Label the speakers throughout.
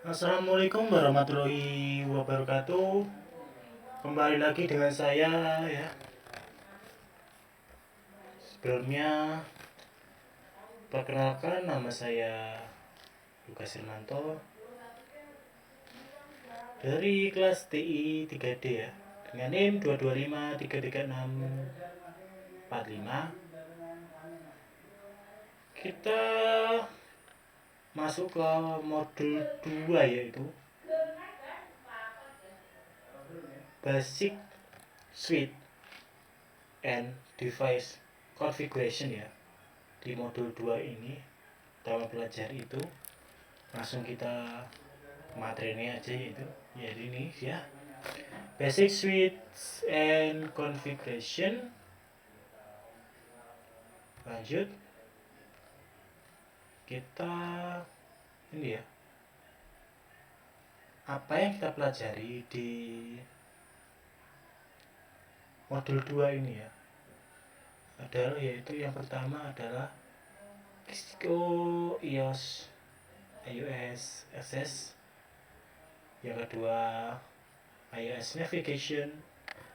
Speaker 1: Assalamualaikum warahmatullahi wabarakatuh. Kembali lagi dengan saya ya. Sebelumnya perkenalkan, nama saya Lukas Hermanto dari kelas TI 3D ya. Dengan NIM 225336645. Kita masuk ke modul 2, yaitu Basic Suite and Device Configuration ya. Di modul 2 ini kita mempelajari itu, langsung kita materinya aja, yaitu ini ya, Basic Suite and Configuration. Lanjut kita ini ya, apa yang kita pelajari di modul 2 ini ya adalah, yaitu yang pertama adalah Cisco iOS Access, yang kedua iOS Navigation,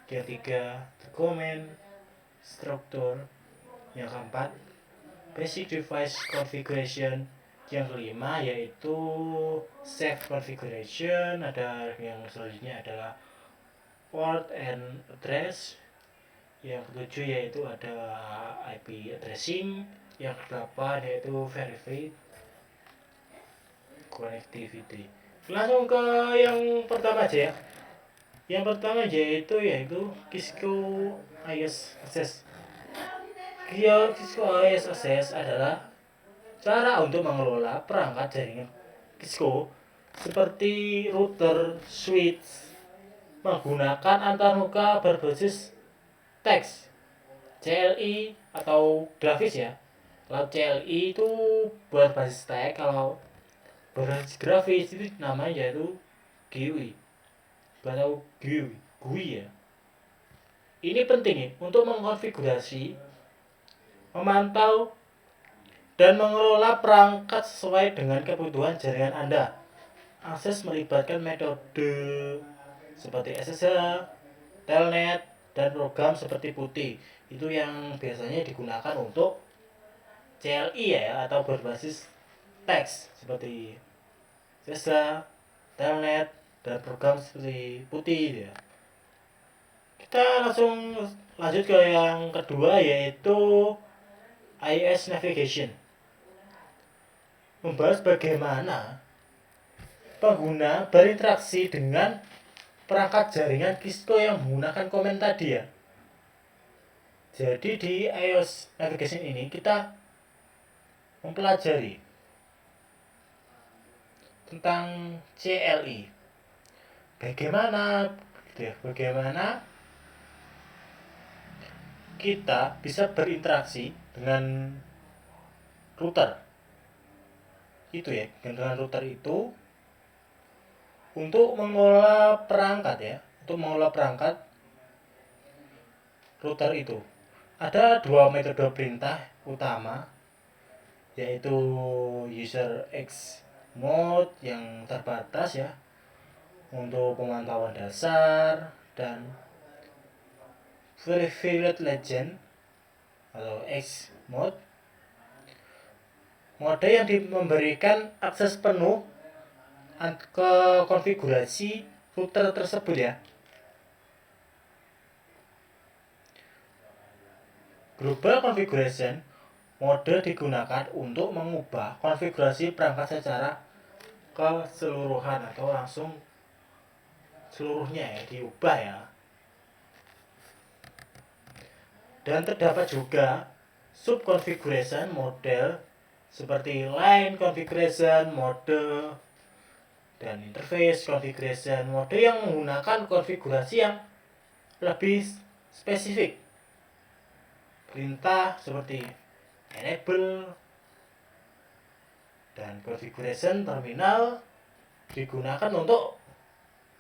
Speaker 1: yang ketiga the command structure, yang keempat basic device configuration, yang kelima yaitu safe configuration, ada yang selanjutnya adalah port and address, yang ketujuh yaitu ada IP addressing, yang kedelapan yaitu verified connectivity. Langsung ke yang pertama aja ya. Yang pertama yaitu Cisco iOS Access. Cisco iOS Access adalah cara untuk mengelola perangkat jaringan Cisco seperti router, switch, menggunakan antarmuka berbasis teks, CLI atau grafis ya. Kalau CLI itu berbasis teks, kalau berbasis grafis itu namanya yaitu GUI atau GUI ya. Ini penting ya untuk mengkonfigurasi, memantau, dan mengelola perangkat sesuai dengan kebutuhan jaringan Anda. Akses melibatkan metode seperti SSH, telnet, dan program seperti PuTTY. Itu yang biasanya digunakan untuk CLI ya, atau berbasis teks seperti SSH, telnet, dan program seperti PuTTY ya. Kita langsung lanjut ke yang kedua, yaitu iOS Navigation. Membahas bagaimana pengguna berinteraksi dengan perangkat jaringan Cisco yang menggunakan komen tadi ya. Jadi di iOS Navigation ini kita mempelajari tentang CLI. Bagaimana kita bisa berinteraksi dengan router itu ya, dengan router itu untuk mengelola perangkat router itu. Ada dua metode perintah utama, yaitu user X mode yang terbatas ya untuk pemantauan dasar, dan verified legend atau X mode, mode yang memberikan akses penuh ke konfigurasi router tersebut ya. Global configuration mode digunakan untuk mengubah konfigurasi perangkat secara keseluruhan atau langsung seluruhnya ya diubah ya. Dan terdapat juga sub configuration model seperti line configuration mode dan interface configuration mode yang menggunakan konfigurasi yang lebih spesifik. Perintah seperti enable dan configuration terminal digunakan untuk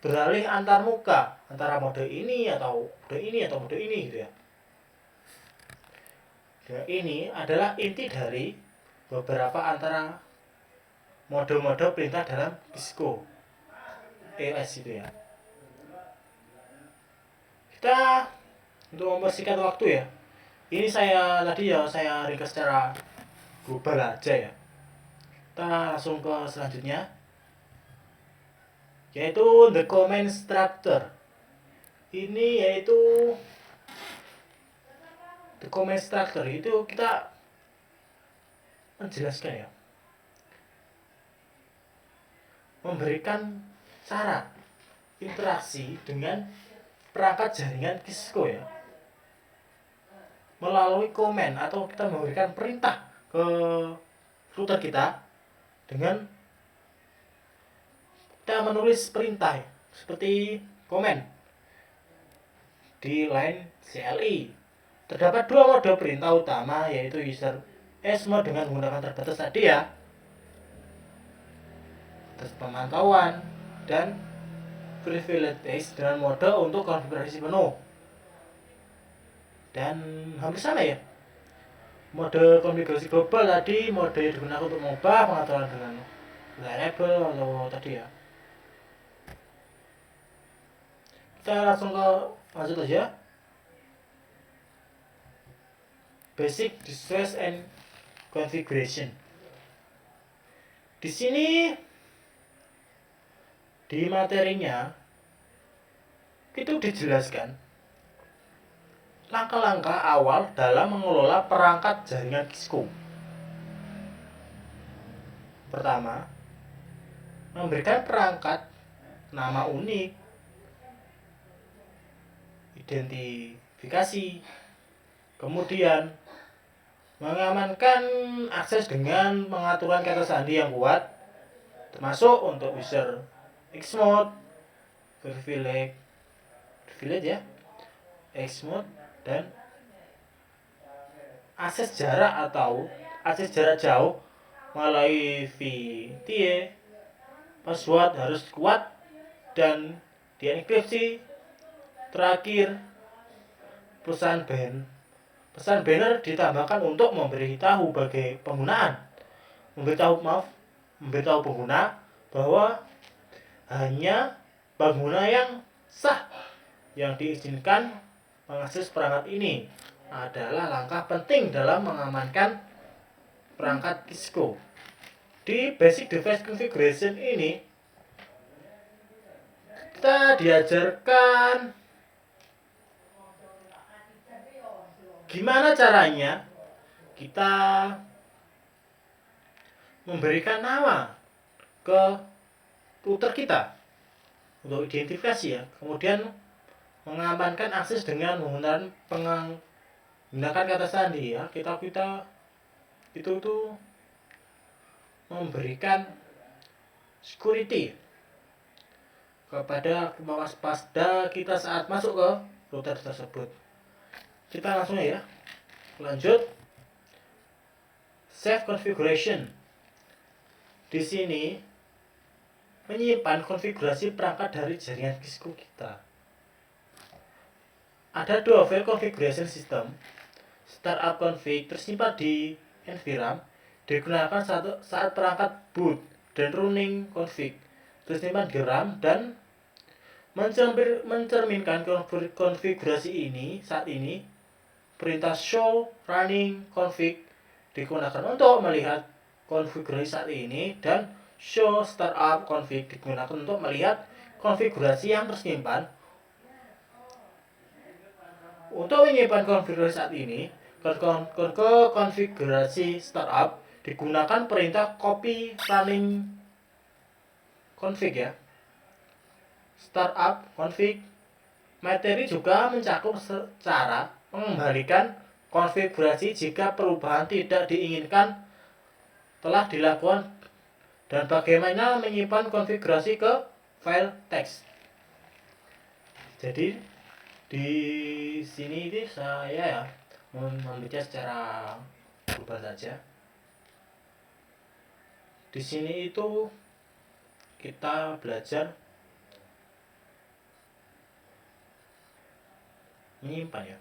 Speaker 1: beralih antar muka antara mode ini atau mode ini gitu ya. Dan ini adalah inti dari beberapa antara mode-mode perintah dalam Xcode EOS itu ya. Kita untuk mempersingkat waktu ya, ini saya ringkas secara global aja ya. Kita langsung ke selanjutnya, yaitu the command structure. Ini yaitu the command structure itu kita menjelaskan ya, memberikan cara interaksi dengan perangkat jaringan Cisco ya, melalui komen atau kita memberikan perintah ke router kita dengan kita menulis perintah ya, seperti komen di line CLI. Terdapat dua mode perintah utama, yaitu user S mode dengan menggunakan terbatas tadi ya, terus pemantauan, dan privilege dengan mode untuk konfigurasi penuh. Dan hampir sama ya, mode konfigurasi global tadi mode digunakan untuk mengubah pengaturan dengan variable atau tadi ya. Kita langsung lanjut aja. Basic distress and configuration. Di sini di materinya itu dijelaskan langkah-langkah awal dalam mengelola perangkat jaringan Cisco. Pertama, memberikan perangkat nama unik, identifikasi, kemudian mengamankan akses dengan pengaturan kata sandi yang kuat, termasuk untuk user X mode, privilege ya, X mode, dan akses jarak atau akses jarak jauh melalui VTA. Password harus kuat dan dienkripsi. Terakhir, pesan banner ditambahkan untuk memberitahu pengguna bahwa hanya pengguna yang sah yang diizinkan mengakses perangkat ini. Adalah langkah penting dalam mengamankan perangkat Cisco. Di basic device configuration ini kita diajarkan gimana caranya kita memberikan nama ke router kita untuk identifikasi ya, kemudian mengamankan akses dengan menggunakan kata sandi ya. Kita itu memberikan security kepada mewaspada kita saat masuk ke router tersebut. Kita langsung ya, lanjut. Save configuration. Di sini menyimpan konfigurasi perangkat dari jaringan Cisco kita. Ada dua file configuration system. Startup config tersimpan di NVRAM, digunakan saat perangkat boot, dan running config tersimpan di RAM, dan mencerminkan konfigurasi ini. Saat ini perintah show running config digunakan untuk melihat konfigurasi saat ini, dan show startup config digunakan untuk melihat konfigurasi yang tersimpan. Untuk menyimpan konfigurasi saat ini ke konfigurasi startup digunakan perintah copy running config ya. Startup config materi juga mencakup cara mengembalikan konfigurasi jika perubahan tidak diinginkan telah dilakukan, dan bagaimana menyimpan konfigurasi ke file teks. Jadi di sini ini saya ya membaca secara global saja. Di sini itu kita belajar menyimpan ya.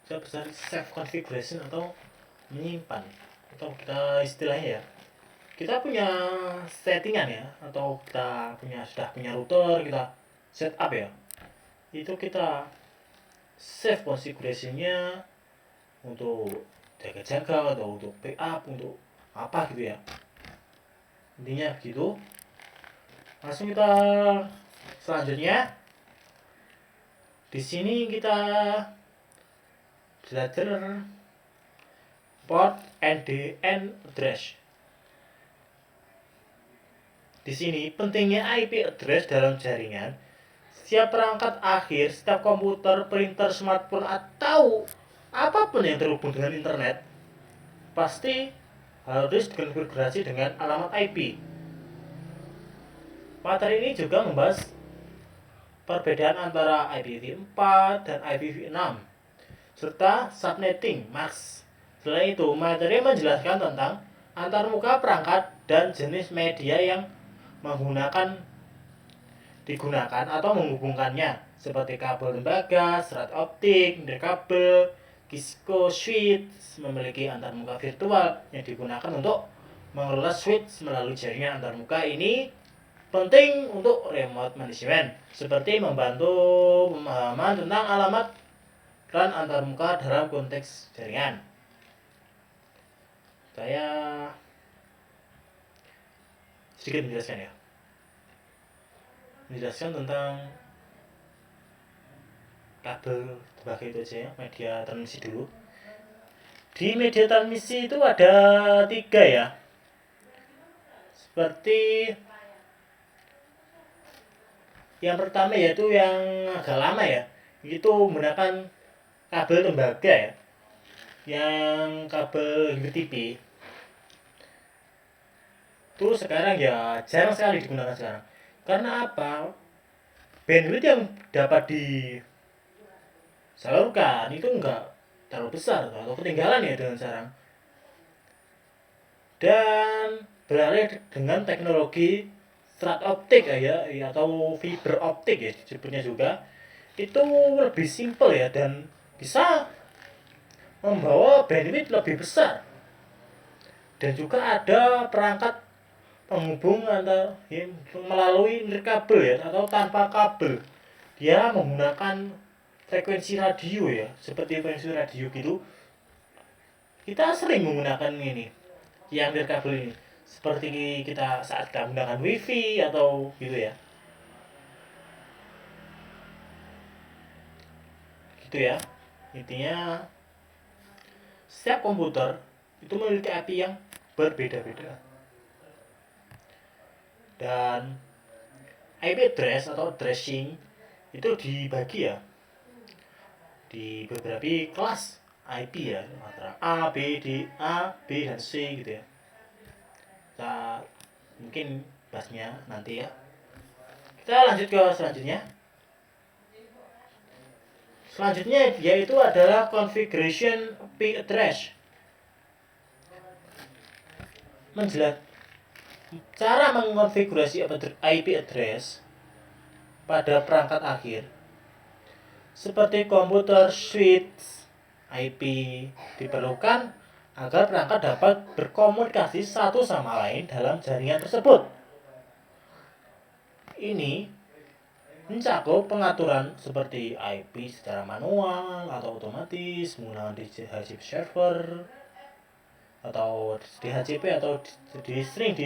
Speaker 1: Saya besar save configuration atau menyimpan, atau kita istilahnya ya kita punya settingan ya, atau kita sudah punya router, kita setup ya, itu kita save konfigurasinya untuk jaga-jaga atau untuk backup, untuk apa gitu ya, intinya begitu. Langsung kita selanjutnya di sini kita belajar port and address. Di sini pentingnya IP address dalam jaringan. Setiap perangkat akhir, setiap komputer, printer, smartphone, atau apapun yang terhubung dengan internet pasti harus dikonfigurasi dengan alamat IP. Materi ini juga membahas perbedaan antara IPv4 dan IPv6 serta subnetting mask. Selain itu, materi menjelaskan tentang antarmuka perangkat dan jenis media yang digunakan atau menghubungkannya, seperti kabel lembaga, serat optik, nirkabel, Cisco switch memiliki antarmuka virtual yang digunakan untuk mengelola switch melalui jaringan antarmuka. Ini penting untuk remote management, seperti membantu pemahaman tentang alamat dan antarmuka dalam konteks jaringan. Saya sedikit menjelaskan tentang kabel lembaga itu aja ya, media transmisi dulu. Di media transmisi itu ada 3 ya, seperti yang pertama yaitu yang agak lama ya, itu menggunakan kabel tembaga ya, yang kabel UTP itu sekarang ya jarang sekali digunakan sekarang. Karena apa? Bandwidth yang dapat disalurkan itu enggak terlalu besar atau ketinggalan ya dengan sekarang. Dan beralih dengan teknologi serat optik ya, atau fiber optik ya disebutnya juga, itu lebih simpel ya dan bisa membawa bandwidth lebih besar. Dan juga ada perangkat penghubung antar melalui nirkabel ya, atau tanpa kabel. Dia menggunakan frekuensi radio ya, seperti frekuensi radio gitu. Kita sering menggunakan ini, yang nirkabel ini, seperti kita saat kita menggunakan wifi atau gitu ya. Gitu ya. Intinya setiap komputer itu memiliki IP yang berbeda-beda. Dan IP address atau addressing itu dibagi ya di beberapa kelas IP ya, antara A, B, dan C gitu ya. Kita mungkin bahasnya nanti ya. Kita lanjut ke selanjutnya. Selanjutnya yaitu adalah configuration IP address. Cara mengkonfigurasi IP address pada perangkat akhir seperti komputer switch IP diperlukan agar perangkat dapat berkomunikasi satu sama lain dalam jaringan tersebut. Ini mencakup pengaturan seperti IP secara manual atau otomatis menggunakan DHCP server atau DHCP, atau sering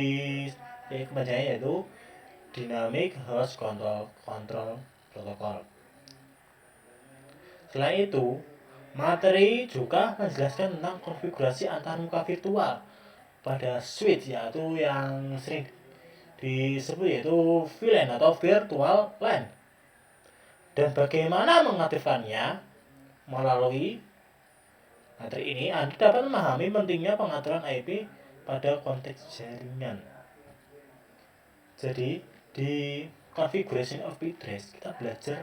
Speaker 1: kepanjangannya yaitu Dynamic Host Control Protocol. Selain itu, materi juga menjelaskan tentang konfigurasi antarmuka virtual pada switch, yaitu yang sering disebut yaitu VLAN atau Virtual LAN, dan bagaimana mengaktifkannya. Melalui materi ini Anda dapat memahami pentingnya pengaturan IP pada konteks jaringan. Jadi di configuration of IP address kita belajar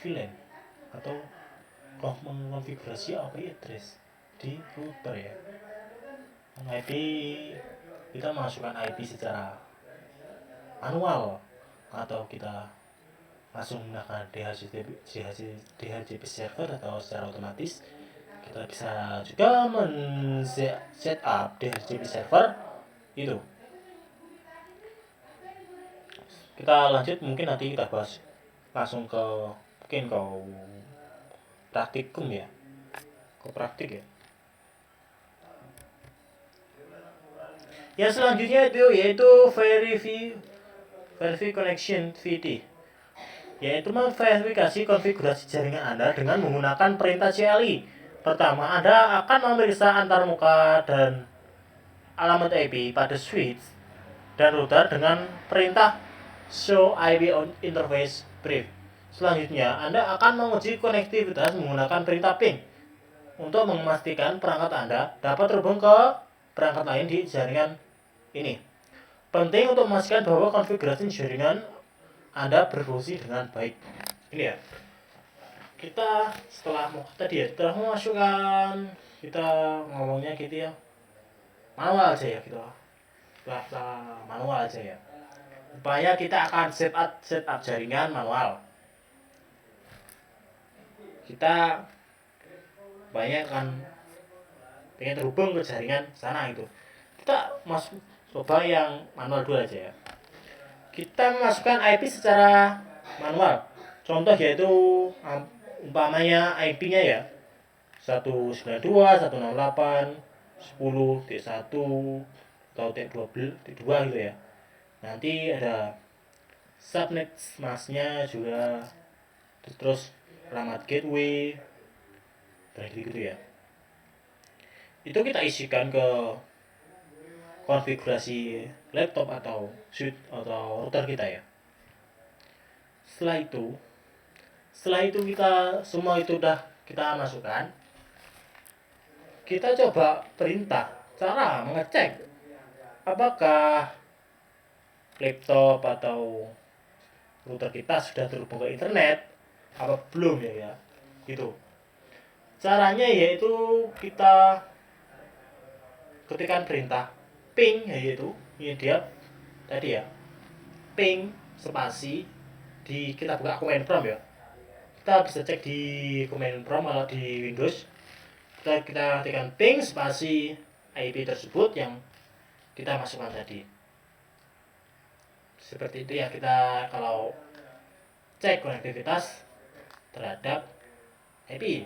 Speaker 1: VLAN atau mengonfigurasi IP address di router ya. IP kita masukkan IP secara manual atau kita langsung menggunakan DHCP server atau secara otomatis. Kita bisa juga setup DHCP server itu. Kita lanjut, mungkin nanti kita bahas langsung ke mungkin ke praktikum ya, ke praktik ya. Yang selanjutnya itu yaitu verify connection VT, yaitu memverifikasi konfigurasi jaringan Anda dengan menggunakan perintah CLI. Pertama, Anda akan memeriksa antarmuka dan alamat IP pada switch dan router dengan perintah show IP on interface brief. Selanjutnya, Anda akan menguji konektivitas menggunakan perintah ping untuk memastikan perangkat Anda dapat terhubung ke perangkat lain di jaringan ini. Penting untuk memastikan bahwa konfigurasi jaringan Anda berfungsi dengan baik. Ini ya. Kita setelah memasukkan, kita ngomongnya gitu ya. Manual aja ya gitu. Setelah manual aja ya. Supaya kita akan setup jaringan manual. Kita banyak kan pengen terhubung ke jaringan sana itu. Kita coba yang manual dulu aja ya. Kita memasukkan IP secara manual. Contoh yaitu umpamanya IP-nya ya 192.168.10.1 atau T2 gitu ya. Nanti ada subnet masknya juga, terus alamat gateway gitu ya. Itu kita isikan ke konfigurasi laptop atau switch atau router kita ya. Setelah itu kita semua itu udah kita masukkan, kita coba perintah cara mengecek apakah laptop atau router kita sudah terhubung ke internet apa belum ya gitu. Caranya yaitu kita ketikkan perintah ping, yaitu ini dia tadi ya, ping spasi di, kita buka command prompt ya, kita bisa cek di command prompt kalau di Windows, kita ketikkan ping spasi IP tersebut yang kita masukkan tadi. Seperti itu ya kita kalau cek konektivitas terhadap IP.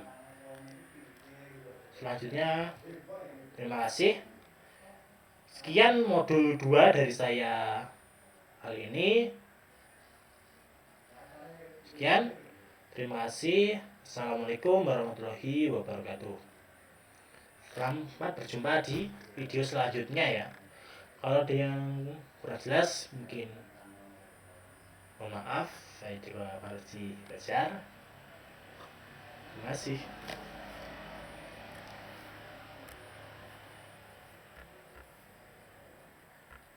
Speaker 1: Selanjutnya, terima kasih. Sekian modul 2 dari saya kali ini. Sekian, terima kasih. Assalamualaikum warahmatullahi wabarakatuh. Selamat berjumpa di video selanjutnya ya. Kalau ada yang kurang jelas mungkin mohon maaf. Saya juga Farji Bajar. Terima kasih.